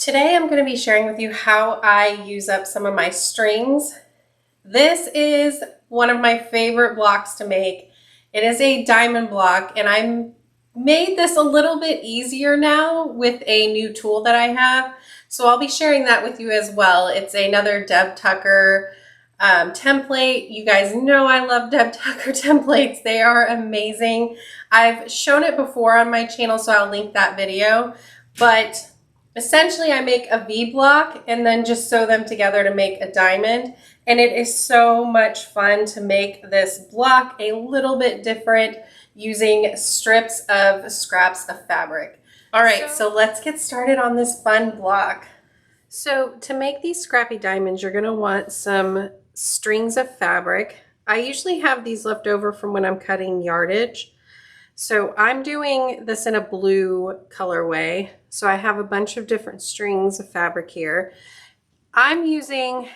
Today I'm going to be sharing with you how I use up some of my strings. This is one of my favorite blocks to make. It is a diamond block, and I made this a little bit easier now with a new tool that I have. So I'll be sharing that with you as well. It's another Deb Tucker template. You guys know I love Deb Tucker templates. They are amazing. I've shown it before on my channel, so I'll link that video. But essentially, I make a V block and then just sew them together to make a diamond. And it is so much fun to make this block a little bit different using strips of scraps of fabric. All right, so let's get started on this fun block. So to make these scrappy diamonds, you're gonna want some strings of fabric. I usually have these left over from when I'm cutting yardage. So I'm doing this in a blue colorway. So I have a bunch of different strings of fabric here. I'm using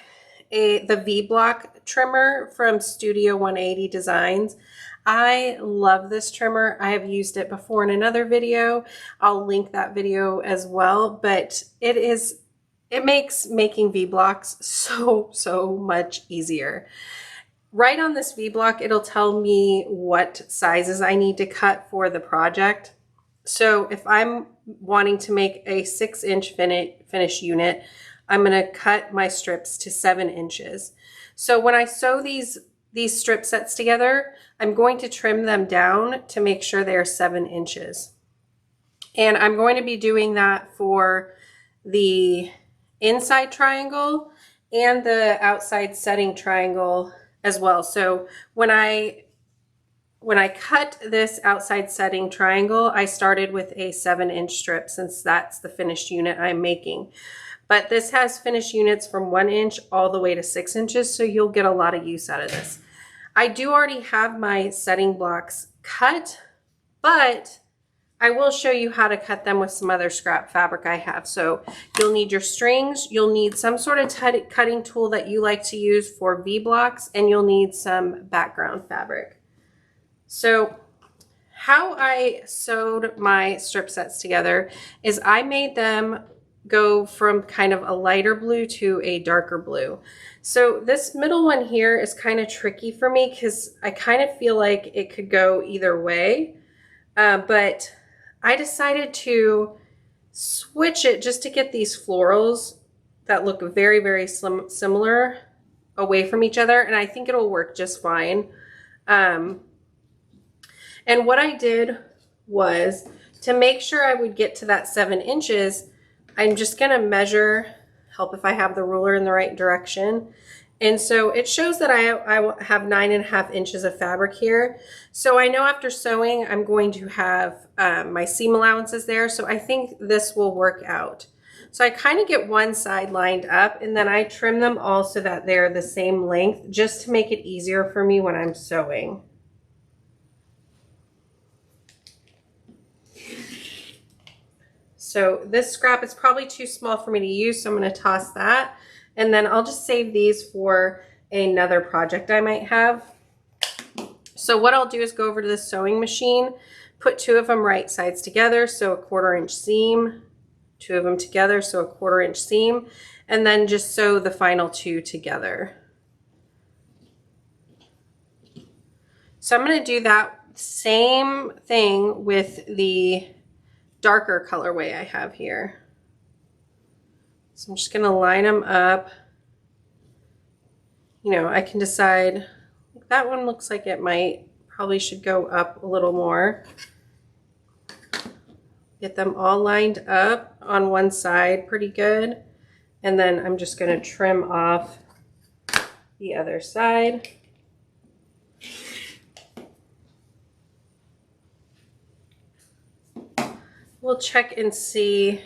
the V-Block trimmer from Studio 180 Designs. I love this trimmer. I have used it before in another video. I'll link that video as well, but it makes making V-Blocks so much easier. Right on this V-block, it'll tell me what sizes I need to cut for the project. So if I'm wanting to make a 6-inch finish unit, I'm going to cut my strips to 7 inches. So when I sew these strip sets together, I'm going to trim them down to make sure they are 7 inches. And I'm going to be doing that for the inside triangle and the outside setting triangle as well. So when I cut this outside setting triangle, I started with a 7-inch strip since that's the finished unit I'm making. But this has finished units from 1 inch all the way to 6 inches, so you'll get a lot of use out of this. I do already have my setting blocks cut, but I will show you how to cut them with some other scrap fabric I have. So you'll need your strings, you'll need some sort of cutting tool that you like to use for V-blocks, and you'll need some background fabric. So how I sewed my strip sets together is I made them go from kind of a lighter blue to a darker blue. So this middle one here is kind of tricky for me because I kind of feel like it could go either way, but I decided to switch it just to get these florals that look very similar away from each other, and I think it'll work just fine. And what I did was, to make sure I would get to that 7 inches, I'm just going to measure, help if I have the ruler in the right direction. And so it shows that I have 9.5 inches of fabric here. So I know after sewing, I'm going to have my seam allowances there. So I think this will work out. So I kind of get one side lined up, and then I trim them all so that they're the same length, just to make it easier for me when I'm sewing. So this scrap is probably too small for me to use, so I'm going to toss that. And then I'll just save these for another project I might have. So what I'll do is go over to the sewing machine, put 2 of them right sides together, so a 1/4 inch seam, 2 of them together, so a 1/4 inch seam, and then just sew the final 2 together. So I'm going to do that same thing with the darker colorway I have here. So I'm just going to line them up. You know, I can decide, that one looks like it probably should go up a little more. Get them all lined up on one side pretty good. And then I'm just going to trim off the other side. We'll check and see.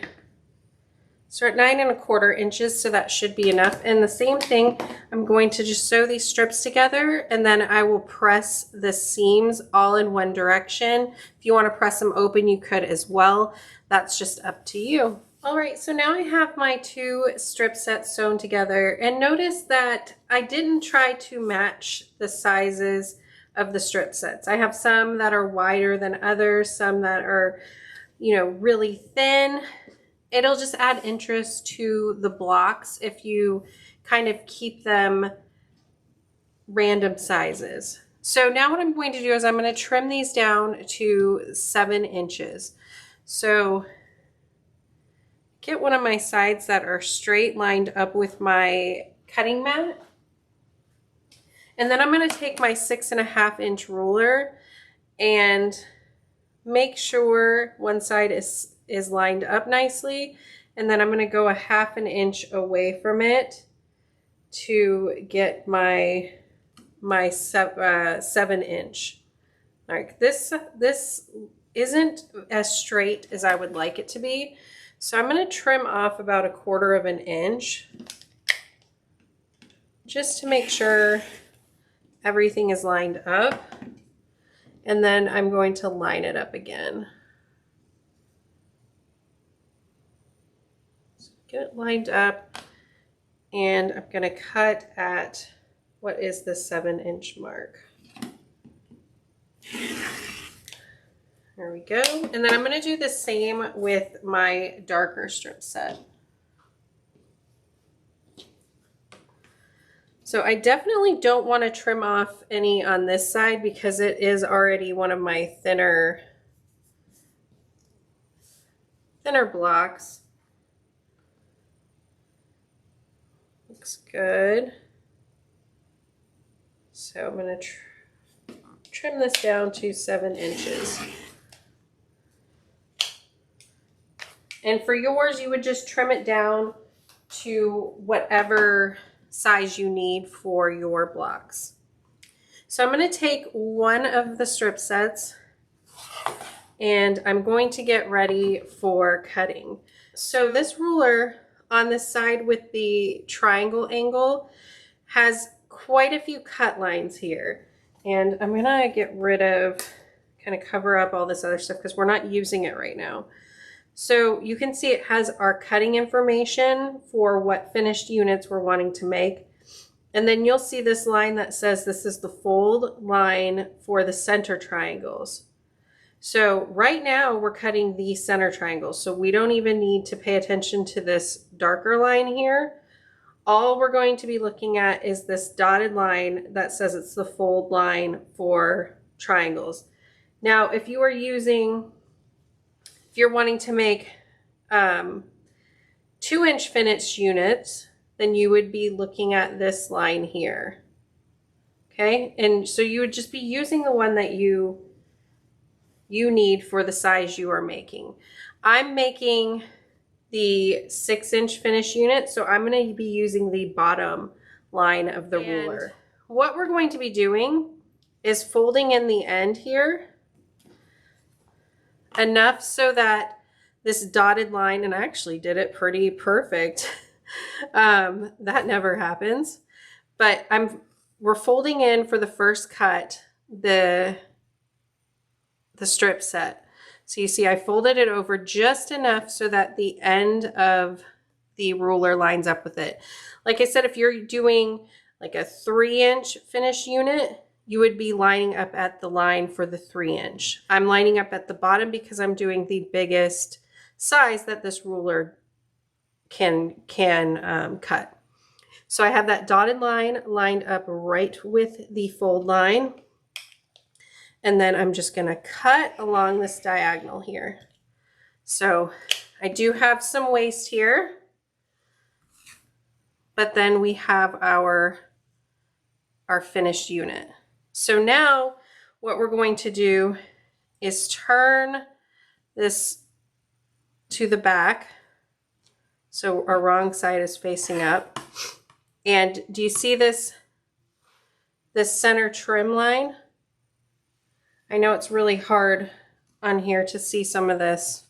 So at 9.25 inches, so that should be enough. And the same thing, I'm going to just sew these strips together, and then I will press the seams all in one direction. If you want to press them open, you could as well. That's just up to you. All right, so now I have my 2 strip sets sewn together, and notice that I didn't try to match the sizes of the strip sets. I have some that are wider than others, some that are, you know, really thin. it'll just add interest to the blocks if you kind of keep them random sizes. So now what I'm going to do is I'm going to trim these down to 7 inches. So get one of my sides that are straight lined up with my cutting mat. And then I'm going to take my 6.5 inch ruler and make sure one side is lined up nicely. And then I'm going to go 1/2 inch away from it to get my 7 inch. All right, this isn't as straight as I would like it to be. So I'm going to trim off about 1/4 inch just to make sure everything is lined up. And then I'm going to line it up again. So get it lined up, and I'm going to cut at what is the 7 inch mark. There we go. And then I'm going to do the same with my darker strip set. So I definitely don't want to trim off any on this side because it is already one of my thinner blocks. Looks good. So I'm going to trim this down to 7 inches. And for yours, you would just trim it down to whatever size you need for your blocks. So I'm going to take one of the strip sets and I'm going to get ready for cutting. So this ruler on the side with the triangle angle has quite a few cut lines here. And I'm going to get rid of, kind of cover up all this other stuff because we're not using it right now. So you can see it has our cutting information for what finished units we're wanting to make. And then you'll see this line that says this is the fold line for the center triangles. So right now we're cutting the center triangles. So we don't even need to pay attention to this darker line here. All we're going to be looking at is this dotted line that says it's the fold line for triangles. Now, if you are using, if you're wanting to make 2-inch finished units, then you would be looking at this line here. Okay, and so you would just be using the one that you need for the size you are making. I'm making the 6-inch finished unit, so I'm going to be using the bottom line of the ruler. What we're going to be doing is folding in the end here enough so that this dotted line, and I actually did it pretty perfect. That never happens, but we're folding in for the first cut the strip set. So you see I folded it over just enough so that the end of the ruler lines up with it. Like I said, if you're doing like a 3-inch finished unit, you would be lining up at the line for the 3-inch. I'm lining up at the bottom because I'm doing the biggest size that this ruler can cut. So I have that dotted line lined up right with the fold line. And then I'm just going to cut along this diagonal here. So I do have some waste here, but then we have our finished unit. So now what we're going to do is turn this to the back. So our wrong side is facing up. And do you see this center trim line? I know it's really hard on here to see some of this.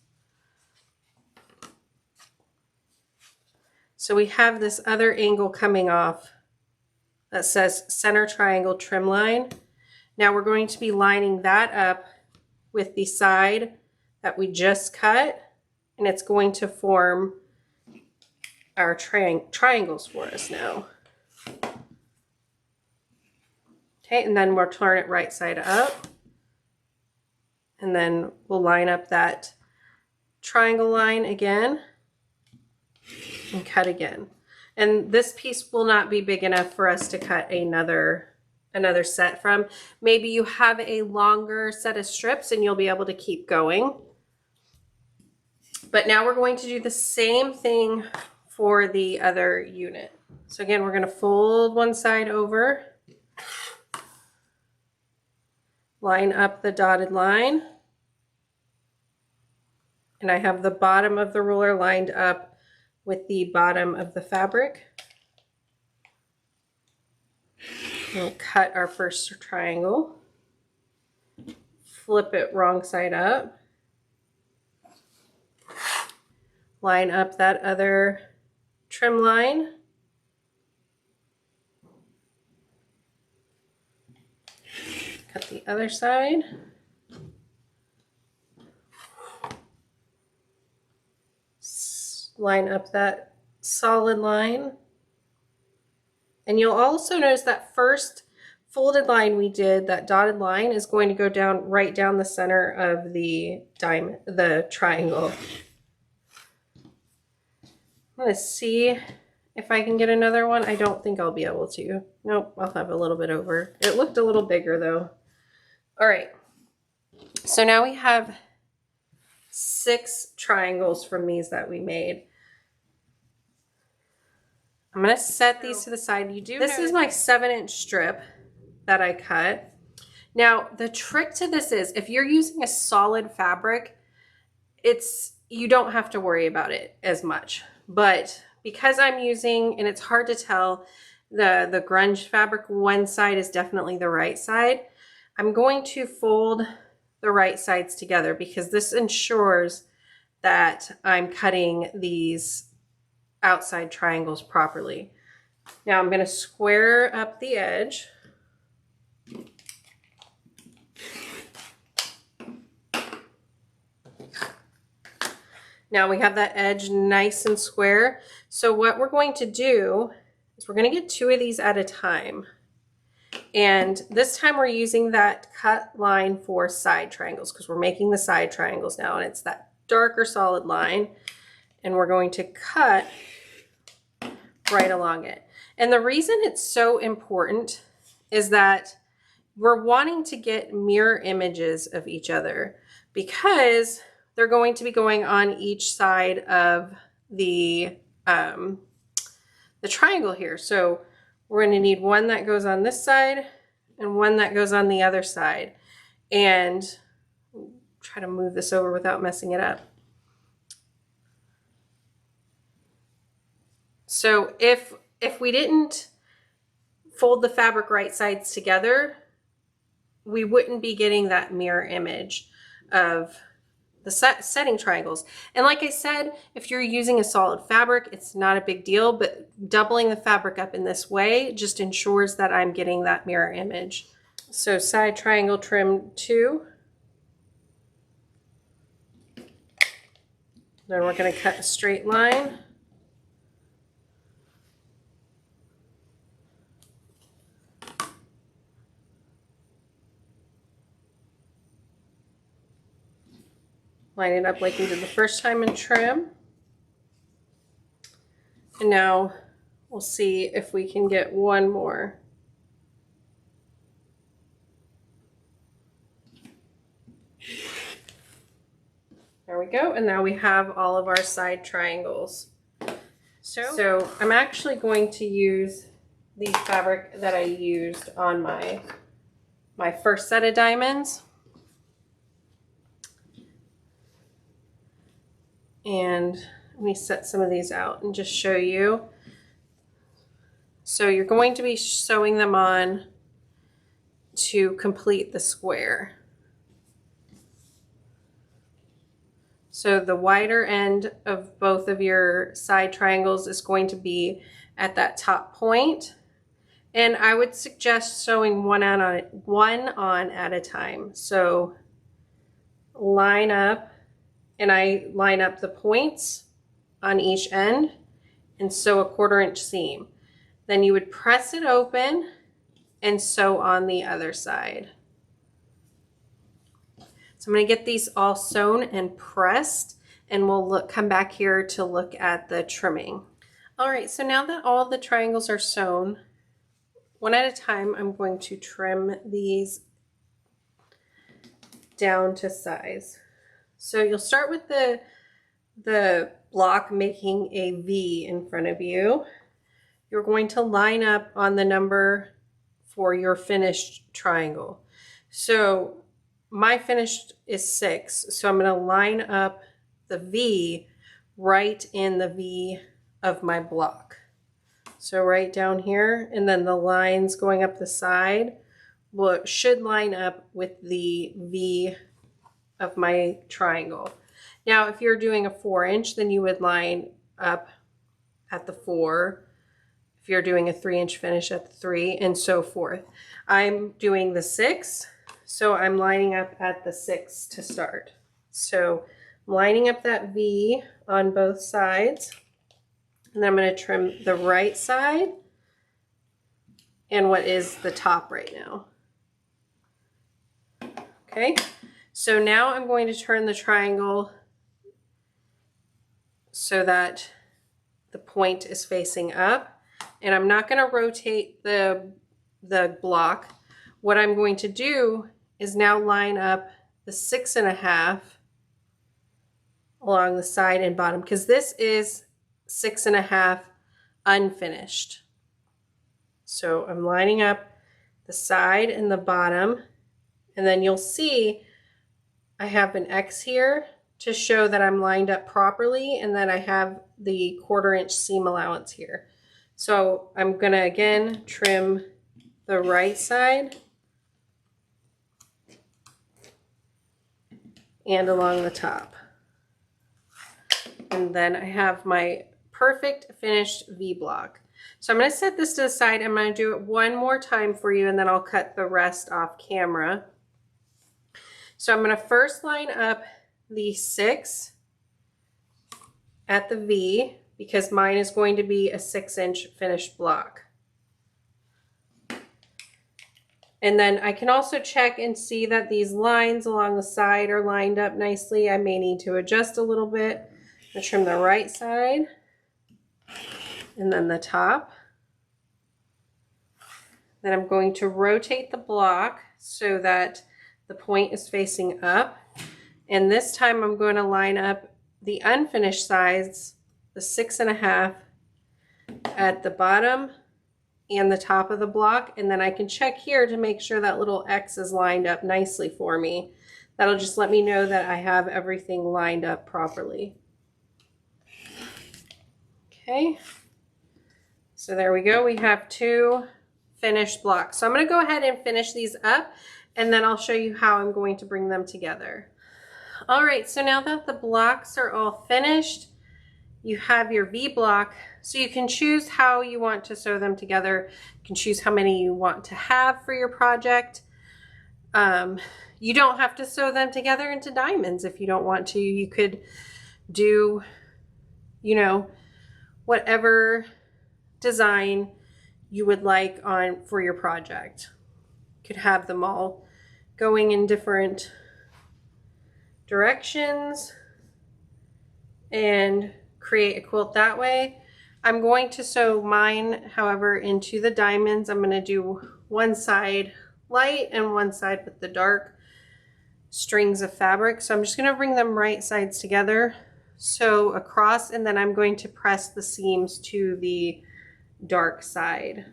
So we have this other angle coming off that says center triangle trim line. Now we're going to be lining that up with the side that we just cut, and it's going to form our triangles for us now. Okay, and then we'll turn it right side up. And then we'll line up that triangle line again. and cut again. And this piece will not be big enough for us to cut another set from. Maybe you have a longer set of strips and you'll be able to keep going. But now we're going to do the same thing for the other unit. So again, we're going to fold one side over, line up the dotted line, and I have the bottom of the ruler lined up with the bottom of the fabric. We'll cut our first triangle, flip it wrong side up, line up that other trim line, cut the other side, line up that solid line. And you'll also notice that first folded line we did, that dotted line is going to go down right down the center of the diamond, the triangle. I'm going to see if I can get another one. I don't think I'll be able to. Nope, I'll have a little bit over. It looked a little bigger though. All right, so now we have 6 triangles from these that we made. I'm going to set these to the side. This is my 7-inch strip that I cut. Now, the trick to this is if you're using a solid fabric, you don't have to worry about it as much. But because I'm using, and it's hard to tell, the grunge fabric, one side is definitely the right side. I'm going to fold the right sides together because this ensures that I'm cutting these outside triangles properly. Now I'm going to square up the edge. Now we have that edge nice and square. So what we're going to do is we're going to get 2 of these at a time. And this time we're using that cut line for side triangles because we're making the side triangles now, and it's that darker solid line. And we're going to cut right along it. And the reason it's so important is that we're wanting to get mirror images of each other because they're going to be going on each side of the triangle here. So we're going to need one that goes on this side and one that goes on the other side. And try to move this over without messing it up. So if we didn't fold the fabric right sides together, we wouldn't be getting that mirror image of the setting triangles. And like I said, if you're using a solid fabric, it's not a big deal, but doubling the fabric up in this way just ensures that I'm getting that mirror image. So side triangle trim 2. Then we're going to cut a straight line. Line it up like we did the first time and trim. And now we'll see if we can get one more. There we go. And now we have all of our side triangles. So I'm actually going to use the fabric that I used on my first set of diamonds. And let me set some of these out and just show you. So you're going to be sewing them on to complete the square. So the wider end of both of your side triangles is going to be at that top point. And I would suggest sewing one on at a time. So line up. And I line up the points on each end and sew a 1/4 inch seam. Then you would press it open and sew on the other side. So I'm going to get these all sewn and pressed, and we'll come back here to look at the trimming. All right, so now that all the triangles are sewn, one at a time, I'm going to trim these down to size. So you'll start with the block making a V in front of you. You're going to line up on the number for your finished triangle. So my finished is 6, so I'm going to line up the V right in the V of my block. So right down here, and then the lines going up the side should line up with the V of my triangle. Now, if you're doing a 4-inch, then you would line up at the 4. If you're doing a 3-inch finish at the 3, and so forth. I'm doing the 6, so I'm lining up at the 6 to start. So I'm lining up that V on both sides, and then I'm going to trim the right side and what is the top right now. Okay, so now I'm going to turn the triangle so that the point is facing up. And I'm not going to rotate the block. What I'm going to do is now line up the 6.5 along the side and bottom, because this is 6.5 unfinished. So I'm lining up the side and the bottom, and then you'll see I have an X here to show that I'm lined up properly, and then I have the 1/4-inch seam allowance here. So I'm going to again trim the right side and along the top. And then I have my perfect finished V block. So I'm going to set this to the side. I'm going to do it one more time for you, and then I'll cut the rest off camera. So I'm going to first line up the 6 at the V, because mine is going to be a 6-inch finished block. And then I can also check and see that these lines along the side are lined up nicely. I may need to adjust a little bit. I'm going to trim the right side and then the top. Then I'm going to rotate the block so that the point is facing up. And this time I'm going to line up the unfinished sides, the 6.5 at the bottom and the top of the block, and then I can check here to make sure that little X is lined up nicely for me. That'll just let me know that I have everything lined up properly. Okay, so there we go. We have 2 finished blocks. So I'm going to go ahead and finish these up, and then I'll show you how I'm going to bring them together. All right, so now that the blocks are all finished, you have your V block, so you can choose how you want to sew them together. You can choose how many you want to have for your project. You don't have to sew them together into diamonds if you don't want to. You could do, you know, whatever design you would like on for your project. You could have them all going in different directions and create a quilt that way. I'm going to sew mine, however, into the diamonds. I'm going to do one side light and one side with the dark strings of fabric. So I'm just going to bring them right sides together, sew across, and then I'm going to press the seams to the dark side.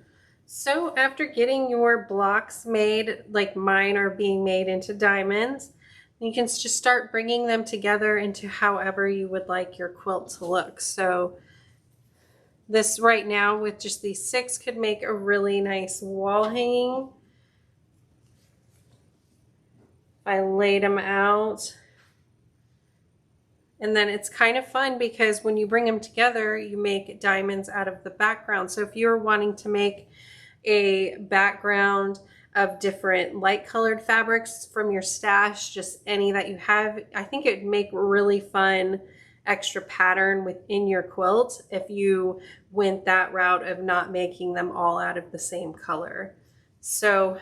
So after getting your blocks made, like mine are being made into diamonds, you can just start bringing them together into however you would like your quilt to look. So this right now with just these 6 could make a really nice wall hanging. If I laid them out. And then it's kind of fun because when you bring them together, you make diamonds out of the background. So if you're wanting to make a background of different light colored fabrics from your stash, just any that you have, I think it'd make really fun extra pattern within your quilt if you went that route of not making them all out of the same color. So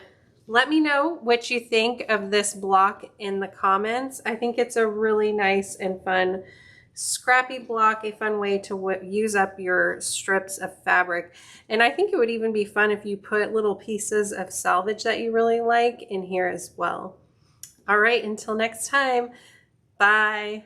let me know what you think of this block in the comments. I think it's a really nice and fun Scrappy block, a fun way to use up your strips of fabric. And I think it would even be fun if you put little pieces of salvage that you really like in here as well. All right, until next time, bye.